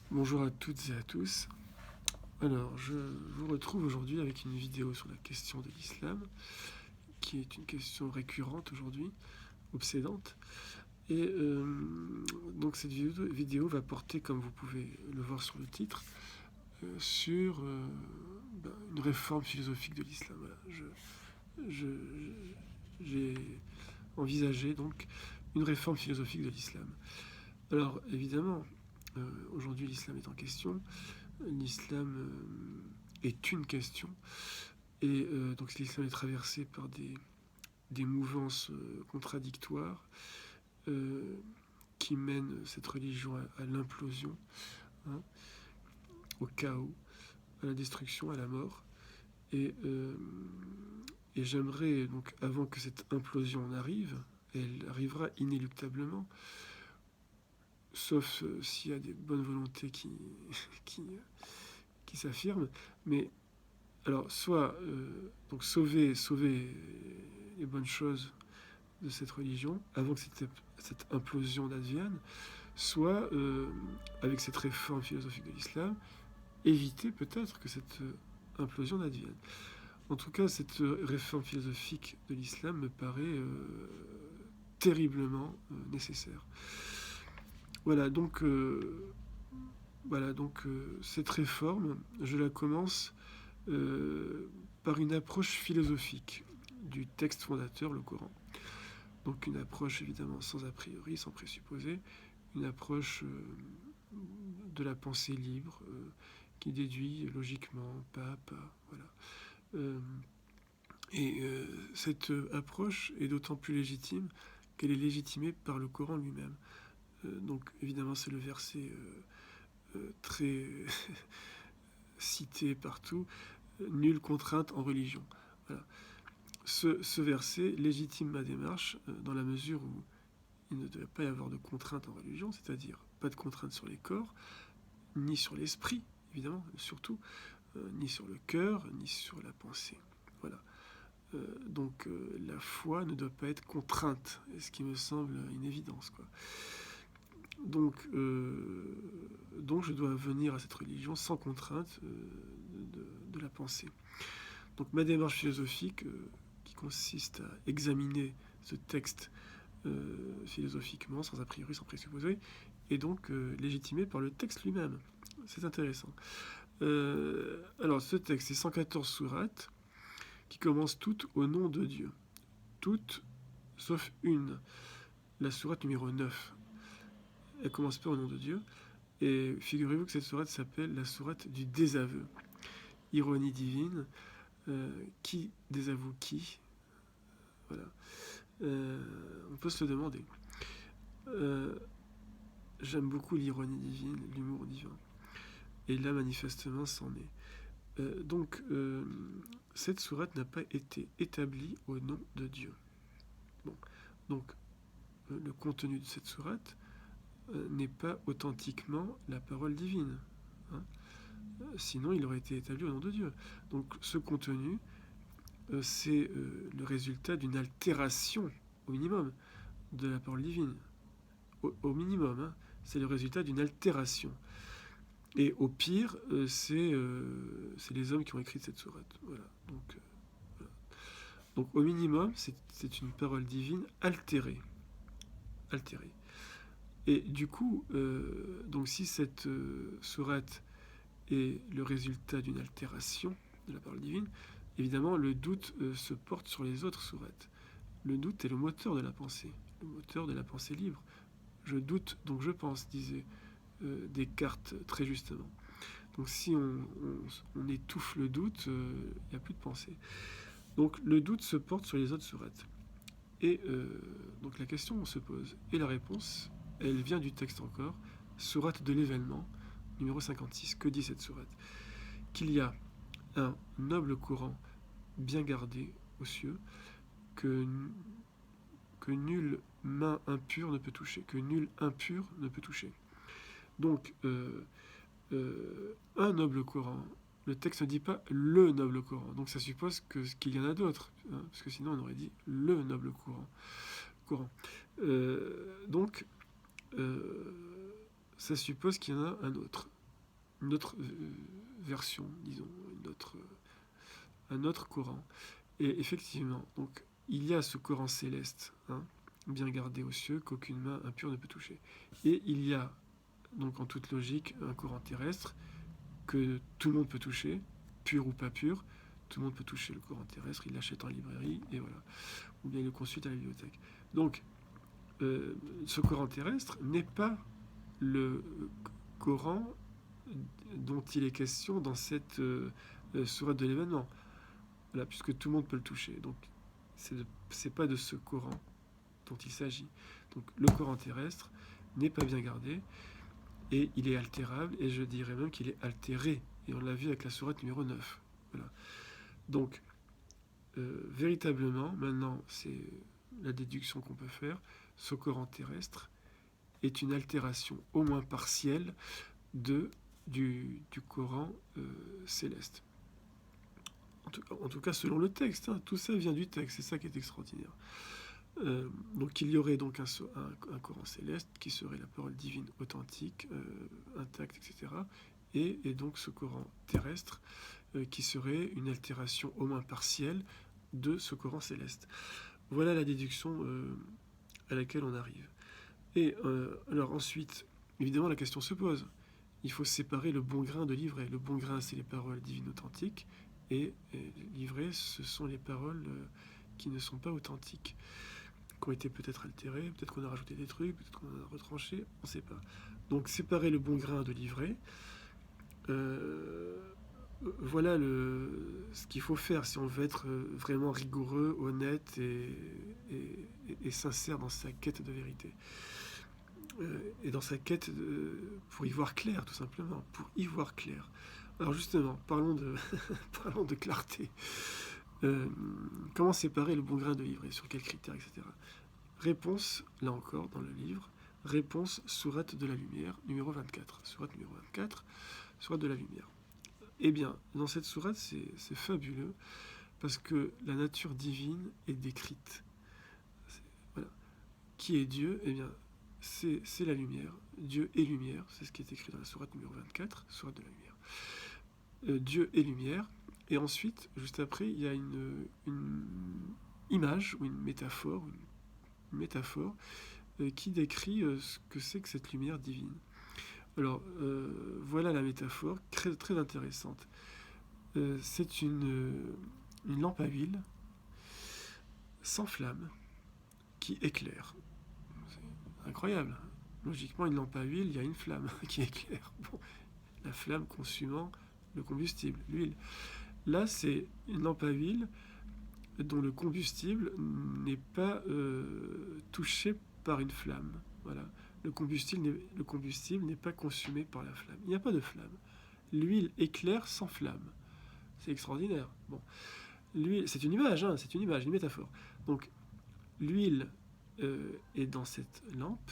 Bonjour à toutes et à tous. Alors, je vous retrouve aujourd'hui avec une vidéo sur la question de l'islam, qui est une question récurrente aujourd'hui, obsédante. Et donc cette vidéo va porter, comme vous pouvez le voir sur le titre, sur une réforme philosophique de l'islam. Voilà. J'ai envisagé donc une réforme philosophique de l'islam. Alors évidemment, aujourd'hui l'islam est en question. L'islam est une question. Et donc l'islam est traversé par des mouvances contradictoires qui mènent cette religion à l'implosion, hein, au chaos, à la destruction, à la mort. Et, euh, et j'aimerais, donc, avant que cette implosion arrive, elle arrivera inéluctablement, sauf s'il y a des bonnes volontés qui, qui s'affirment, mais alors, soit donc sauver les bonnes choses de cette religion avant que cette implosion advienne, soit avec cette réforme philosophique de l'islam, éviter peut-être que cette implosion advienne. En tout cas, cette réforme philosophique de l'islam me paraît terriblement nécessaire. Voilà donc, cette réforme, je la commence par une approche philosophique du texte fondateur, le Coran. Donc une approche évidemment sans a priori, sans présupposer, une approche de la pensée libre qui déduit logiquement, pas à pas. Voilà. Euh, cette approche est d'autant plus légitime qu'elle est légitimée par le Coran lui-même. Donc évidemment c'est le verset très cité partout, nulle contrainte en religion. Voilà. Ce verset légitime ma démarche dans la mesure où il ne devait pas y avoir de contrainte en religion, c'est-à-dire pas de contrainte sur les corps, ni sur l'esprit, évidemment, surtout, ni sur le cœur, ni sur la pensée. Voilà. Donc la foi ne doit pas être contrainte, ce qui me semble une évidence, quoi. Donc je dois venir à cette religion sans contrainte de la pensée. Donc ma démarche philosophique, qui consiste à examiner ce texte philosophiquement, sans a priori, sans présupposer, est donc légitimée par le texte lui-même. C'est intéressant. Alors ce texte, c'est 114 sourates qui commencent toutes au nom de Dieu. Toutes, sauf une, la sourate numéro 9. Elle commence pas au nom de Dieu. Et figurez-vous que cette sourate s'appelle la sourate du désaveu. Ironie divine, qui désavoue qui? Voilà. On peut se le demander. J'aime beaucoup l'ironie divine, l'humour divin. Et là, manifestement, c'en est. Cette sourate n'a pas été établie au nom de Dieu. Bon. Donc, le contenu de cette sourate n'est pas authentiquement la parole divine. Hein. Sinon, il aurait été établi au nom de Dieu. Donc, ce contenu, c'est le résultat d'une altération, au minimum, de la parole divine. Au minimum, hein, c'est le résultat d'une altération. Et au pire, c'est les hommes qui ont écrit cette sourate. Voilà. Donc au minimum, c'est une parole divine altérée. Altérée. Et du coup, donc si cette sourate est le résultat d'une altération de la parole divine, évidemment, le doute se porte sur les autres sourates. Le doute est le moteur de la pensée libre. Je doute, donc je pense, disait Descartes très justement. Donc si on étouffe le doute, il n'y a plus de pensée. Donc le doute se porte sur les autres sourates. Et donc la question se pose. Et la réponse, elle vient du texte encore, sourate de l'événement, numéro 56. Que dit cette sourate? Qu'il y a un noble courant bien gardé aux cieux, que nulle main impure ne peut toucher, que nul impur ne peut toucher. Donc, un noble courant, le texte ne dit pas le noble courant, donc ça suppose qu'il y en a d'autres, hein, parce que sinon on aurait dit le noble courant. Donc, ça suppose qu'il y en a un autre. une autre version, disons, un autre Coran. Et effectivement, donc, il y a ce Coran céleste, hein, bien gardé aux cieux, qu'aucune main impure ne peut toucher. Et il y a, donc en toute logique, un Coran terrestre que tout le monde peut toucher, pur ou pas pur. Tout le monde peut toucher le Coran terrestre, il l'achète en librairie, et voilà. Ou bien il le consulte à la bibliothèque. Donc, ce Coran terrestre n'est pas le Coran dont il est question dans cette sourate de l'événement. Voilà, puisque tout le monde peut le toucher. Donc, c'est pas de ce Coran dont il s'agit. Donc, le Coran terrestre n'est pas bien gardé, et il est altérable, et je dirais même qu'il est altéré. Et on l'a vu avec la sourate numéro 9. Voilà. Donc, véritablement, maintenant, c'est la déduction qu'on peut faire, ce Coran terrestre est une altération, au moins partielle, du Coran céleste. En tout cas, selon le texte, hein, tout ça vient du texte, c'est ça qui est extraordinaire. Donc il y aurait donc un Coran céleste qui serait la parole divine authentique, intacte, etc. Et donc ce Coran terrestre qui serait une altération au moins partielle de ce Coran céleste. Voilà la déduction à laquelle on arrive. Et alors ensuite, évidemment, la question se pose. Il faut séparer le bon grain de l'ivraie. Le bon grain, c'est les paroles divines authentiques, et l'ivraie, ce sont les paroles qui ne sont pas authentiques, qui ont été peut-être altérées, peut-être qu'on a rajouté des trucs, peut-être qu'on en a retranché, on ne sait pas. Donc séparer le bon grain de l'ivraie, voilà ce qu'il faut faire si on veut être vraiment rigoureux, honnête et sincère dans sa quête de vérité. Et dans sa quête pour y voir clair, tout simplement, pour y voir clair. Alors justement, parlons de clarté. Comment séparer le bon grain de l'ivraie, sur quels critères, etc. Réponse, là encore, dans le livre, réponse sourate de la lumière, numéro 24. Sourate numéro 24, sourate de la lumière. Eh bien, dans cette sourate, c'est fabuleux, parce que la nature divine est décrite. Voilà. Qui est Dieu? Eh bien, c'est la lumière. Dieu est lumière, c'est ce qui est écrit dans la sourate numéro 24, sourate de la lumière. Dieu est lumière, et ensuite, juste après, il y a une image ou une métaphore qui décrit ce que c'est que cette lumière divine. Alors, voilà la métaphore, très, très intéressante. C'est une lampe à huile sans flamme qui éclaire. C'est incroyable. Logiquement, une lampe à huile, il y a une flamme qui éclaire. Bon, la flamme consumant le combustible, l'huile. Là, c'est une lampe à huile dont le combustible n'est pas touché par une flamme. Voilà. Le combustible n'est pas consumé par la flamme. Il n'y a pas de flamme. L'huile éclaire sans flamme. C'est extraordinaire. Bon. L'huile, c'est une image, hein, c'est une métaphore. Donc, l'huile est dans cette lampe.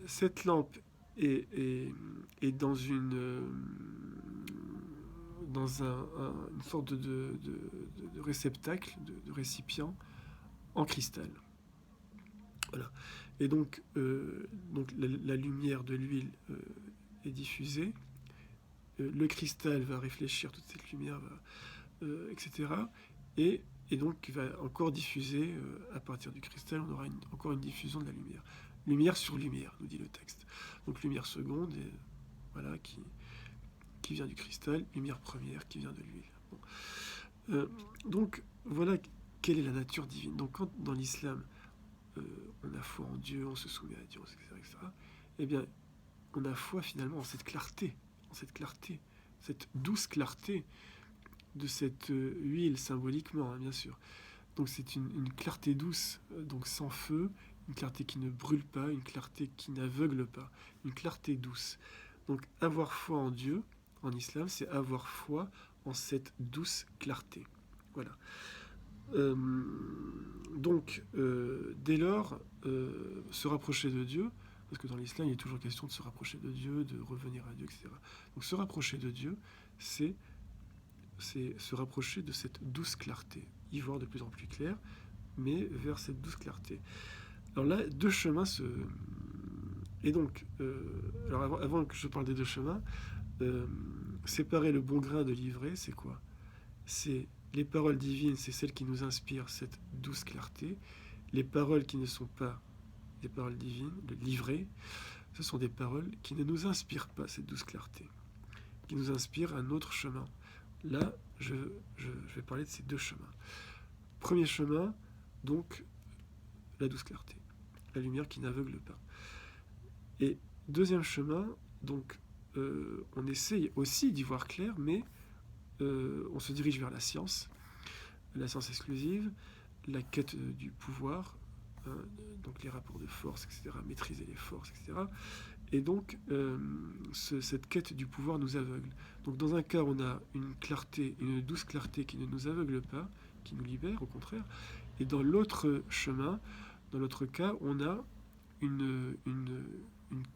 Cette lampe est dans une sorte de réceptacle, de récipient en cristal. Voilà. Et donc la lumière de l'huile est diffusée. Le cristal va réfléchir toute cette lumière, etc. Et donc il va encore diffuser, à partir du cristal, on aura encore une diffusion de la lumière. Lumière sur lumière, nous dit le texte. Donc lumière seconde, voilà, qui vient du cristal, lumière première qui vient de l'huile. Bon. Donc voilà quelle est la nature divine. Donc quand dans l'islam on a foi en Dieu, on se soumet à Dieu, etc., eh bien on a foi finalement en cette clarté, cette douce clarté de cette huile symboliquement, hein, bien sûr. Donc c'est une clarté douce, donc sans feu, une clarté qui ne brûle pas, une clarté qui n'aveugle pas, une clarté douce. Donc avoir foi en Dieu, en islam, c'est avoir foi en cette douce clarté. Voilà. Donc, dès lors, se rapprocher de Dieu, parce que dans l'islam, il est toujours question de se rapprocher de Dieu, de revenir à Dieu, etc. Donc se rapprocher de Dieu, c'est se rapprocher de cette douce clarté, y voir de plus en plus clair, mais vers cette douce clarté. Alors là, deux chemins Et donc, alors avant que je parle des deux chemins, séparer le bon grain de l'ivraie, c'est quoi? C'est les paroles divines, c'est celles qui nous inspirent cette douce clarté. Les paroles qui ne sont pas des paroles divines, de l'ivraie, ce sont des paroles qui ne nous inspirent pas cette douce clarté, qui nous inspirent un autre chemin. Là, je vais parler de ces deux chemins. Premier chemin, donc, la douce clarté, la lumière qui n'aveugle pas. Et deuxième chemin, donc, on essaye aussi d'y voir clair, mais on se dirige vers la science exclusive, la quête du pouvoir, donc les rapports de force, etc., maîtriser les forces, etc. Et donc, cette quête du pouvoir nous aveugle. Donc, dans un cas, on a une clarté, une douce clarté qui ne nous aveugle pas, qui nous libère, au contraire. Et dans l'autre chemin, dans l'autre cas, on a une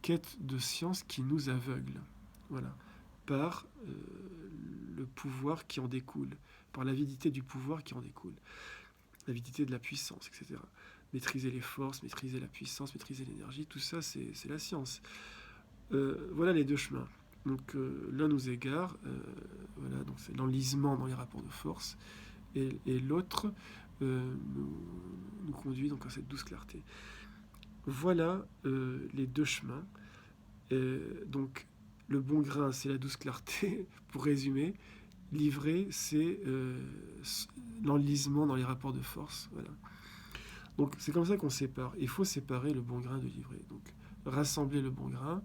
quête de science qui nous aveugle. Voilà. Par le pouvoir qui en découle, par l'avidité du pouvoir qui en découle, l'avidité de la puissance, etc. Maîtriser les forces, maîtriser la puissance, maîtriser l'énergie, tout ça, c'est la science. Voilà les deux chemins. Donc l'un nous égare, voilà, donc c'est l'enlisement dans les rapports de force, et l'autre nous conduit donc à cette douce clarté. Voilà les deux chemins. Donc le bon grain, c'est la douce clarté, pour résumer. L'ivraie, c'est l'enlisement dans les rapports de force. Voilà. Donc c'est comme ça qu'on sépare. Il faut séparer le bon grain de l'ivraie. Donc rassembler le bon grain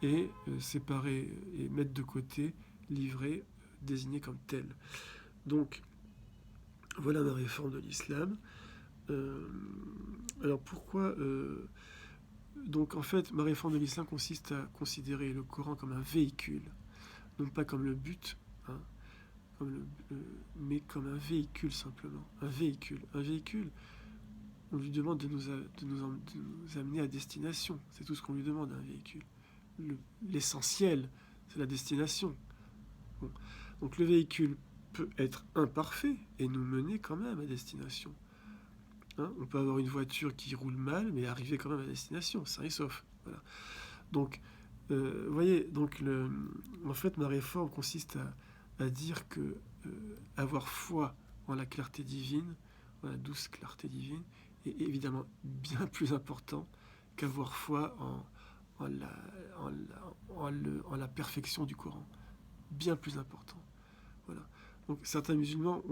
et séparer et mettre de côté l'ivraie désigné comme tel. Donc voilà ma réforme de l'islam. Alors pourquoi donc en fait ma réforme de l'islam consiste à considérer le Coran comme un véhicule, non pas comme le but, hein, mais comme un véhicule simplement. Un véhicule. On lui demande de nous amener à destination. C'est tout ce qu'on lui demande à un véhicule. L'essentiel, c'est la destination. Bon. Donc le véhicule peut être imparfait et nous mener quand même à destination. Hein, on peut avoir une voiture qui roule mal, mais arriver quand même à destination, sain et sauf. Voilà. Donc, vous voyez, donc en fait, ma réforme consiste à dire que avoir foi en la clarté divine, en la douce clarté divine, est évidemment bien plus important qu'avoir foi en la perfection du Coran. Bien plus important. Voilà. Donc certains musulmans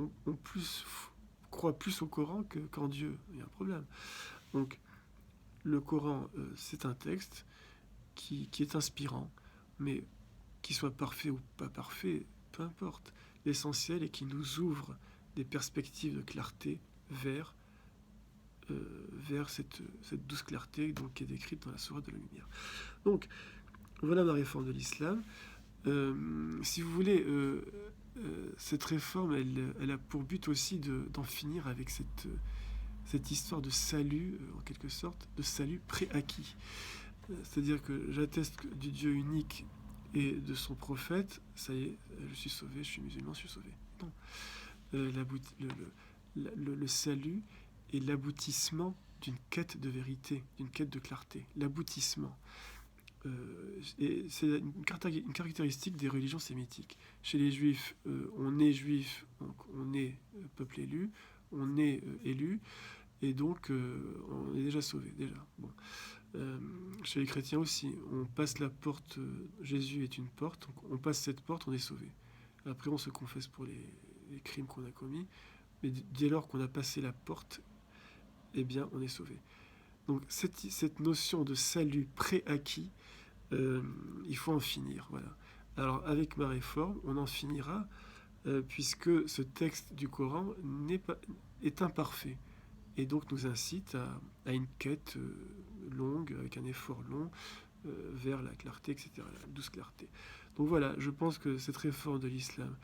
croient plus au Coran qu'en Dieu. Il y a un problème. Donc le Coran, c'est un texte qui est inspirant, mais qu'il soit parfait ou pas parfait, peu importe. L'essentiel est qu'il nous ouvre des perspectives de clarté vers cette douce clarté donc, qui est décrite dans la sourate de la lumière. Donc, voilà ma réforme de l'islam. Si vous voulez, cette réforme, elle a pour but aussi d'en finir avec cette histoire de salut, en quelque sorte, de salut préacquis. C'est-à-dire que j'atteste du Dieu unique et de son prophète, ça y est, je suis sauvé, je suis musulman, je suis sauvé. Non. Le salut est l'aboutissement d'une quête de vérité, d'une quête de clarté. L'aboutissement. Et c'est une caractéristique des religions sémitiques. Chez les juifs, on est juif, donc on est peuple élu, on est élu, et donc on est déjà sauvé, déjà. Bon. Chez les chrétiens aussi, on passe la porte, Jésus est une porte, donc on passe cette porte, on est sauvé. Après, on se confesse pour les crimes qu'on a commis, mais dès lors qu'on a passé la porte, eh bien, on est sauvé. Donc, cette notion de salut préacquis, il faut en finir. Voilà. Alors, avec ma réforme, on en finira, puisque ce texte du Coran est imparfait, et donc nous incite à une quête longue, avec un effort long, vers la clarté, etc., la douce clarté. Donc voilà, je pense que cette réforme de l'islam,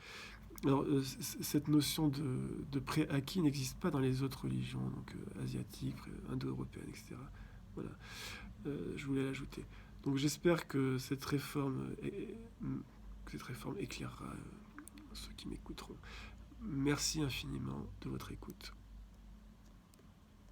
alors cette notion de préacquis n'existe pas dans les autres religions, donc asiatiques, indo-européennes, etc. Voilà, je voulais l'ajouter. Donc j'espère que cette réforme éclairera ceux qui m'écouteront. Merci infiniment de votre écoute.